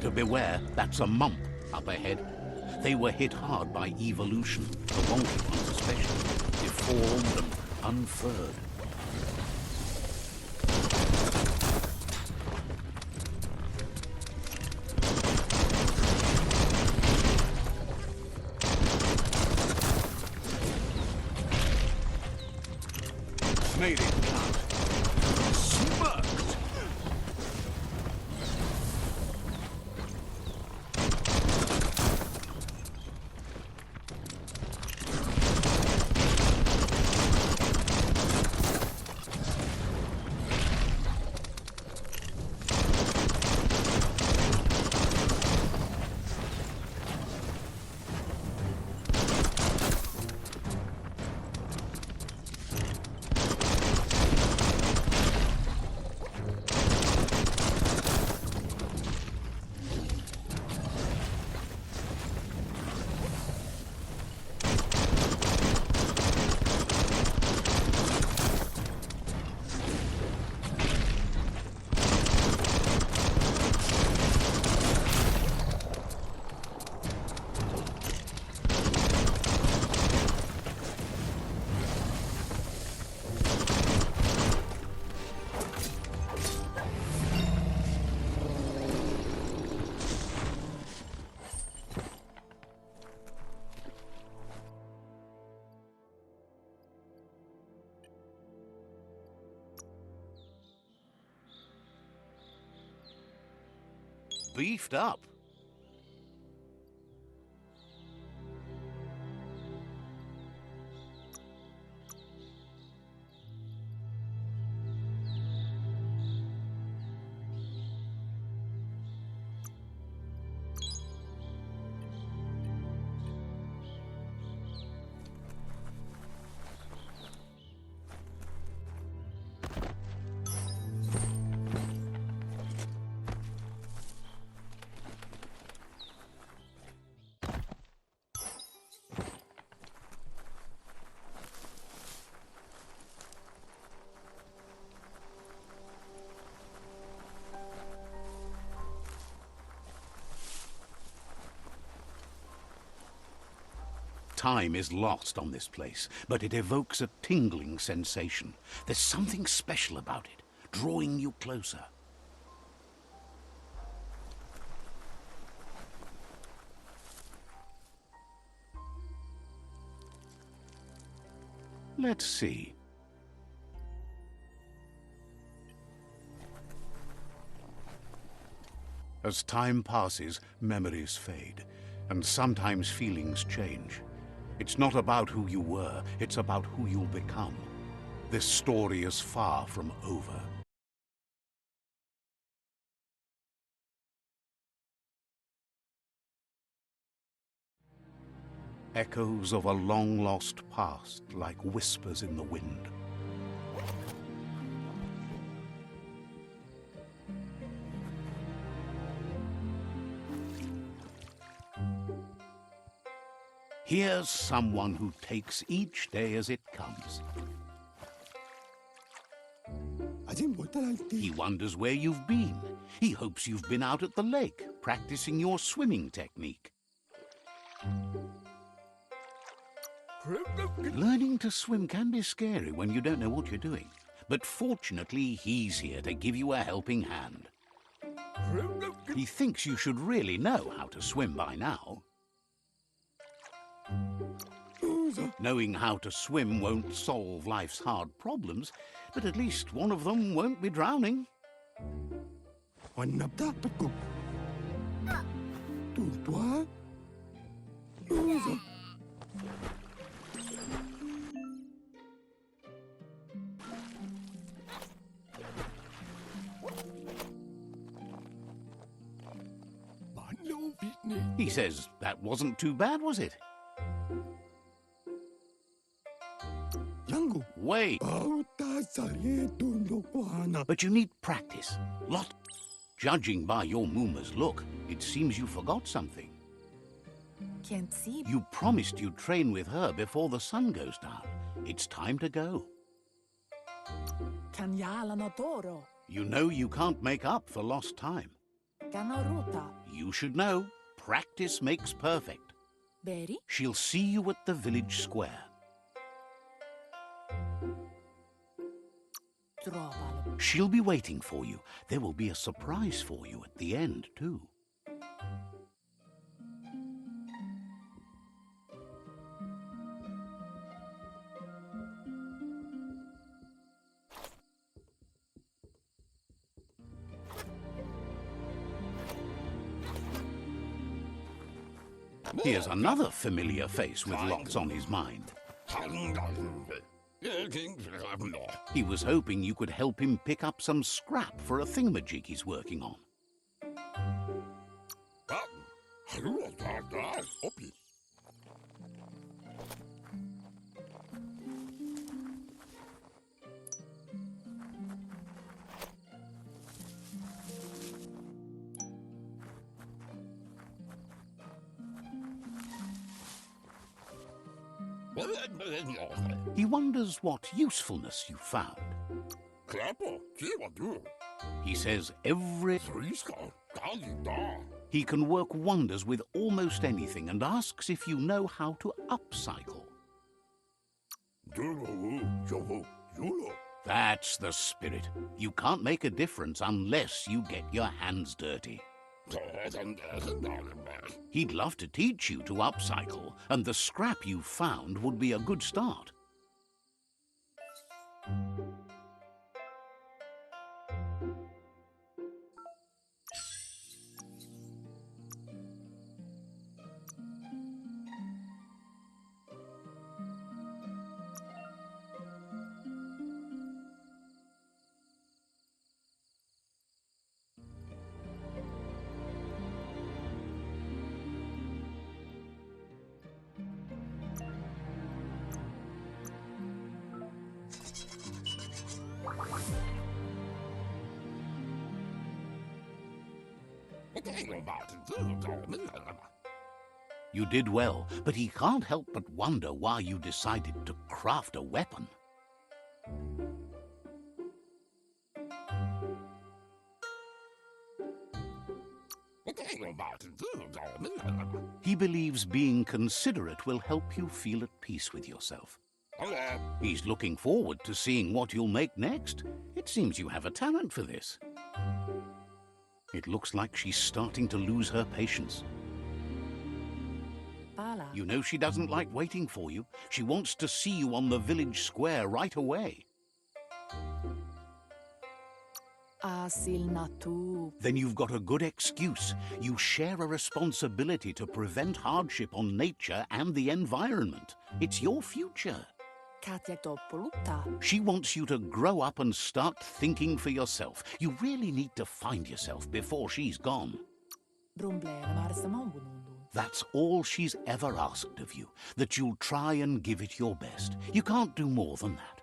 Better beware, that's a mump up ahead. They were hit hard by evolution, the wonky ones especially, deformed and unfurred. Made it count. Smirked. Beefed up. Time is lost on this place, but it evokes a tingling sensation. There's something special about it, drawing you closer. Let's see. As time passes, memories fade, and sometimes feelings change. It's not about who you were, it's about who you'll become. This story is far from over. Echoes of a long-lost past, like whispers in the wind. Here's someone who takes each day as it comes. He wonders where you've been. He hopes you've been out at the lake, practicing your swimming technique. Learning to swim can be scary when you don't know what you're doing. But fortunately, he's here to give you a helping hand. He thinks you should really know how to swim by now. Knowing how to swim won't solve life's hard problems, but at least one of them won't be drowning. He says that wasn't too bad, was it? Wait. But you need practice. Judging by your Mooma's look, it seems you forgot something. Can't see. You promised you'd train with her before the sun goes down. It's time to go. Can'yala no toro. You know you can't make up for lost time. Kanaruta. You should know, practice makes perfect. Beri. She'll see you at the village square. Trovalo. She'll be waiting for you. There will be a surprise for you at the end, too. Here's another familiar face with lots on his mind. He was hoping you could help him pick up some scrap for a thingamajig he's working on. He wonders what usefulness you found. He says he can work wonders with almost anything and asks if you know how to upcycle. That's the spirit. You can't make a difference unless you get your hands dirty. He'd love to teach you to upcycle, and the scrap you found would be a good start. You did well, but he can't help but wonder why you decided to craft a weapon. He believes being considerate will help you feel at peace with yourself. He's looking forward to seeing what you'll make next. It seems you have a talent for this. It looks like she's starting to lose her patience. Pala. You know she doesn't like waiting for you. She wants to see you on the village square right away. Asil natu. Then you've got a good excuse. You share a responsibility to prevent hardship on nature and the environment. It's your future. Katjatopoluta. She wants you to grow up and start thinking for yourself. You really need to find yourself before she's gone. That's all she's ever asked of you, that you'll try and give it your best. You can't do more than that.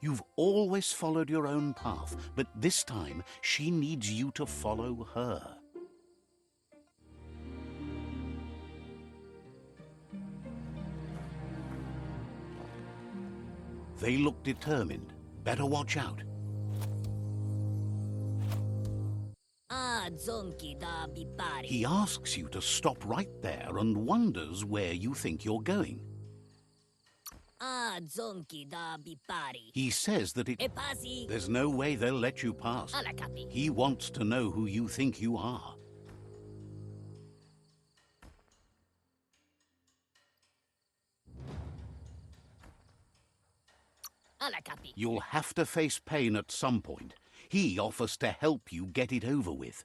You've always followed your own path, but this time she needs you to follow her. They look determined. Better watch out. He asks you to stop right there and wonders where you think you're going. He says that there's no way they'll let you pass. He wants to know who you think you are. You'll have to face pain at some point. He offers to help you get it over with.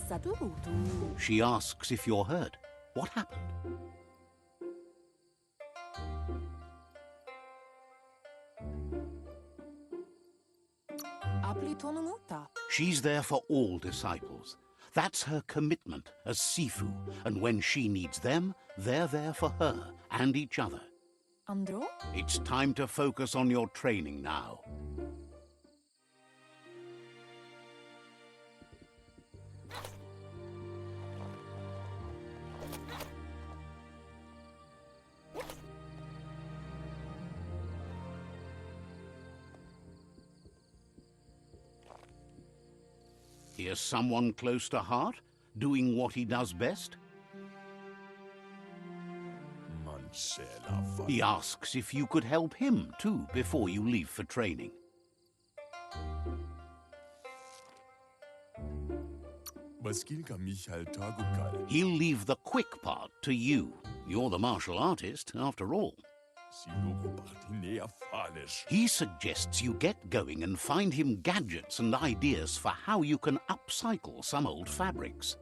Saturutu. She asks if you're hurt. What happened? Aplitonumuta. She's there for all disciples. That's her commitment as Sifu, and when she needs them, they're there for her and each other. Andro? It's time to focus on your training now. Here's someone close to heart, doing what he does best. He asks if you could help him too before you leave for training. He'll leave the quick part to you. You're the martial artist, after all. He suggests you get going and find him gadgets and ideas for how you can upcycle some old fabrics.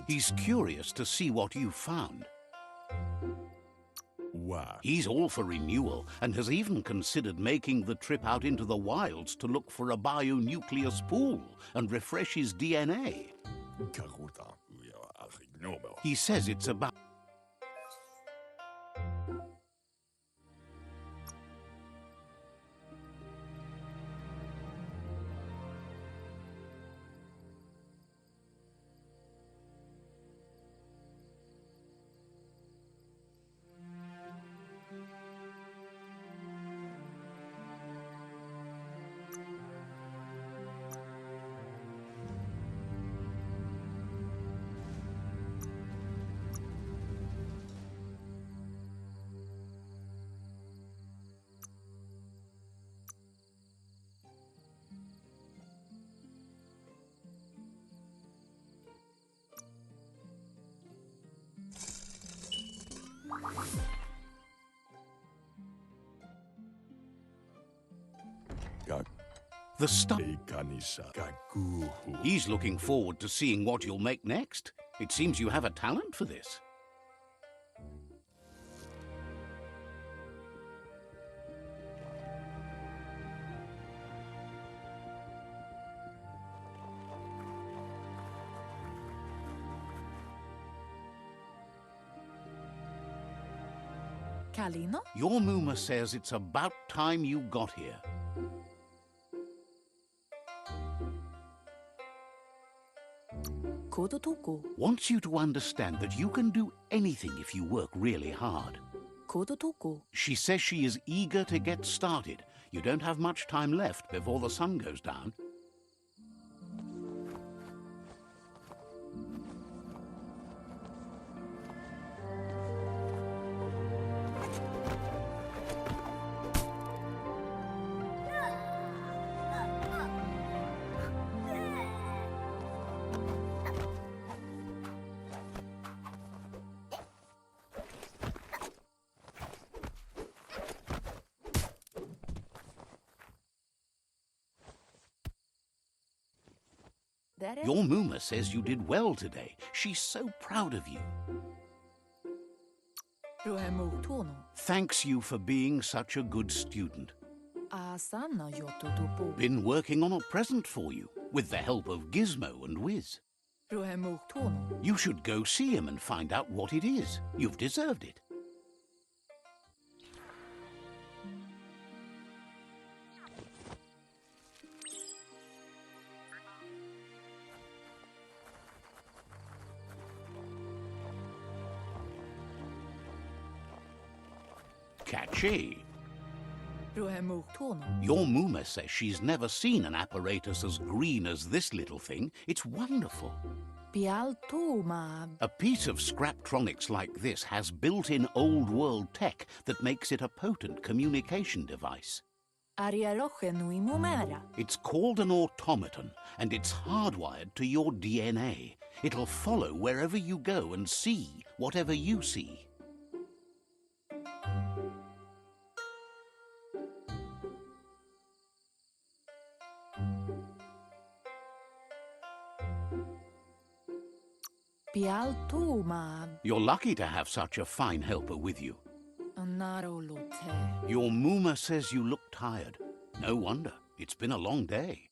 He's curious to see what you've found. He's all for renewal and has even considered making the trip out into the wilds to look for a bionucleus pool and refresh his DNA. He says it's about... The stuff. He's looking forward to seeing what you'll make next. It seems you have a talent for this. Kalino? Your Muma says it's about time you got here. Kodotoku. Wants you to understand that you can do anything if you work really hard. Kodotoku. She says she is eager to get started. You don't have much time left before the sun goes down. Your Muma says you did well today. She's so proud of you. Thanks you for being such a good student. Been working on a present for you, with the help of Gizmo and Wiz. You should go see him and find out what it is. You've deserved it. Catchy. Your Muma says she's never seen an apparatus as green as this little thing. It's wonderful. Pialtuma. A piece of Scraptronics like this has built-in old-world tech that makes it a potent communication device. Arialogenui mumera. It's called an automaton, and it's hardwired to your DNA. It'll follow wherever you go and see whatever you see. Pialtuma. You're lucky to have such a fine helper with you. Narolote. Your Muma says you look tired. No wonder. It's been a long day.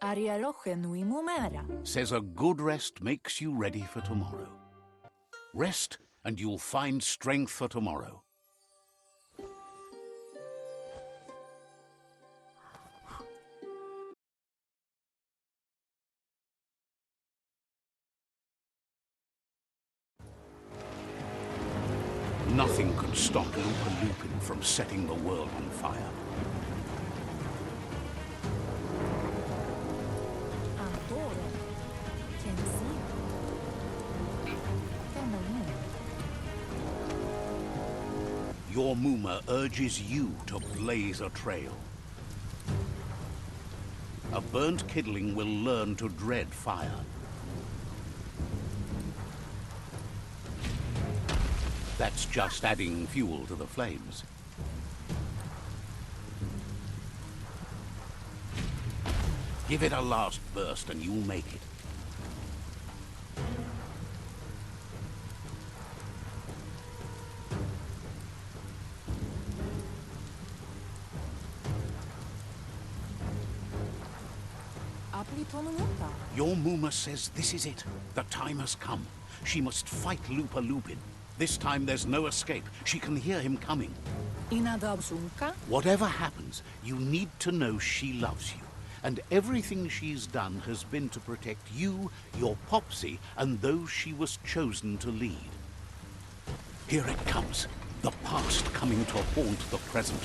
Arialogenui mumera. Says a good rest makes you ready for tomorrow. Rest and you'll find strength for tomorrow. Nothing could stop Lupa Lupin from setting the world on fire. Antoro. Kensi. Tamamu. Your Muma urges you to blaze a trail. A burnt kidling will learn to dread fire. That's just adding fuel to the flames. Give it a last burst and you'll make it. Aplitonuta. Your Muma says this is it. The time has come. She must fight Lupa Lupin. This time there's no escape. She can hear him coming. Inadabsunka. Whatever happens, you need to know she loves you. And everything she's done has been to protect you, your Popsy, and those she was chosen to lead. Here it comes. The past coming to haunt the present.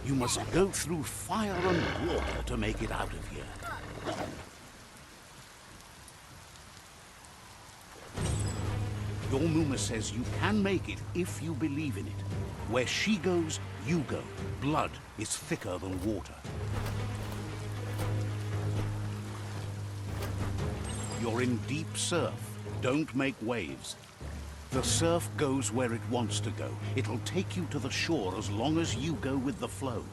You must go through fire and water to make it out of here. Your Muma says you can make it if you believe in it. Where she goes, you go. Blood is thicker than water. You're in deep surf. Don't make waves. The surf goes where it wants to go. It'll take you to the shore as long as you go with the flow.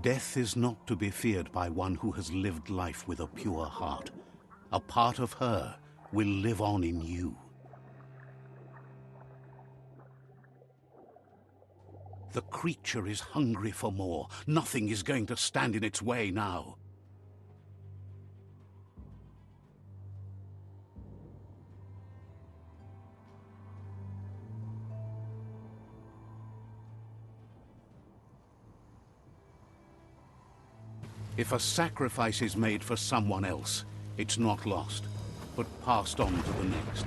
Death is not to be feared by one who has lived life with a pure heart. A part of her will live on in you. The creature is hungry for more. Nothing is going to stand in its way now. If a sacrifice is made for someone else, it's not lost. but passed on to the next.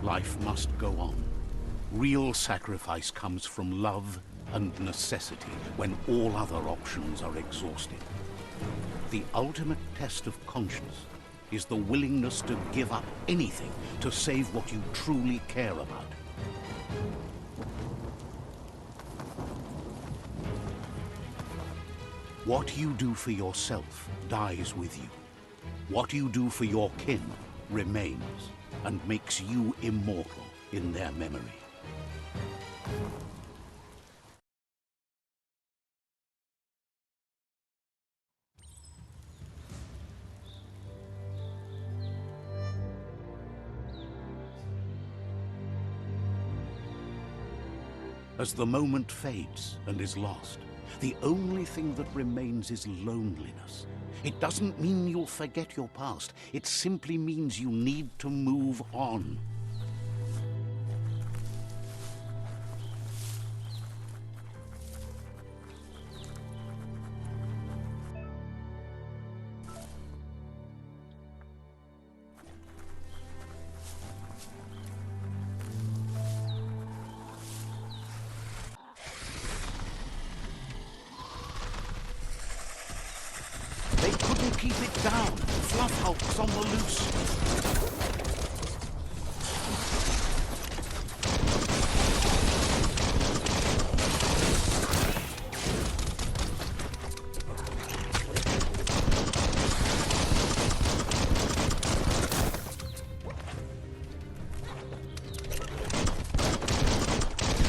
Life must go on. Real sacrifice comes from love and necessity when all other options are exhausted. The ultimate test of conscience is the willingness to give up anything to save what you truly care about. What you do for yourself dies with you. What you do for your kin remains and makes you immortal in their memory. As the moment fades and is lost, the only thing that remains is loneliness. It doesn't mean you'll forget your past. It simply means you need to move on. They couldn't keep it down. Fluff hulks on the loose.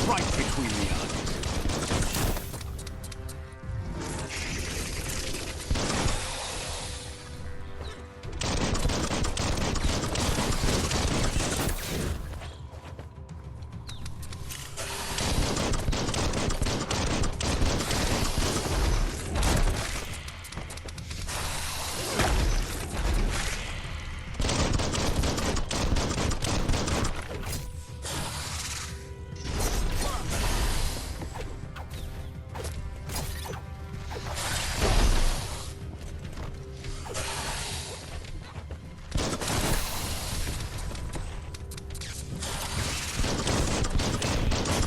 Right between the eyes.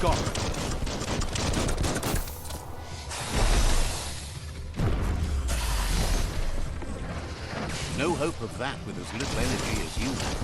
Got it. No hope of that with as little energy as you have.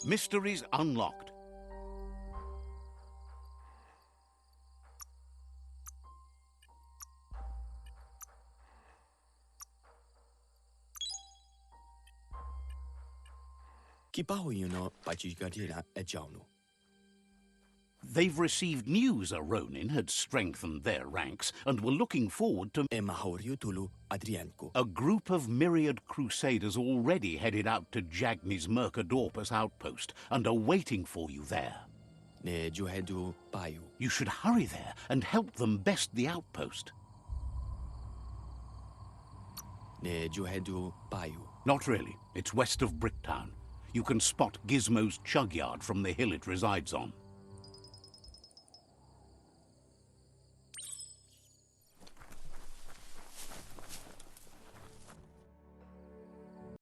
Mysteries unlocked. They've received news a Ronin had strengthened their ranks and were looking forward to a group of myriad crusaders already headed out to Jagni's Mercadorpus outpost and are waiting for you there. You should hurry there and help them best the outpost. Not really. It's west of Bricktown. You can spot Gizmo's chug yard from the hill it resides on.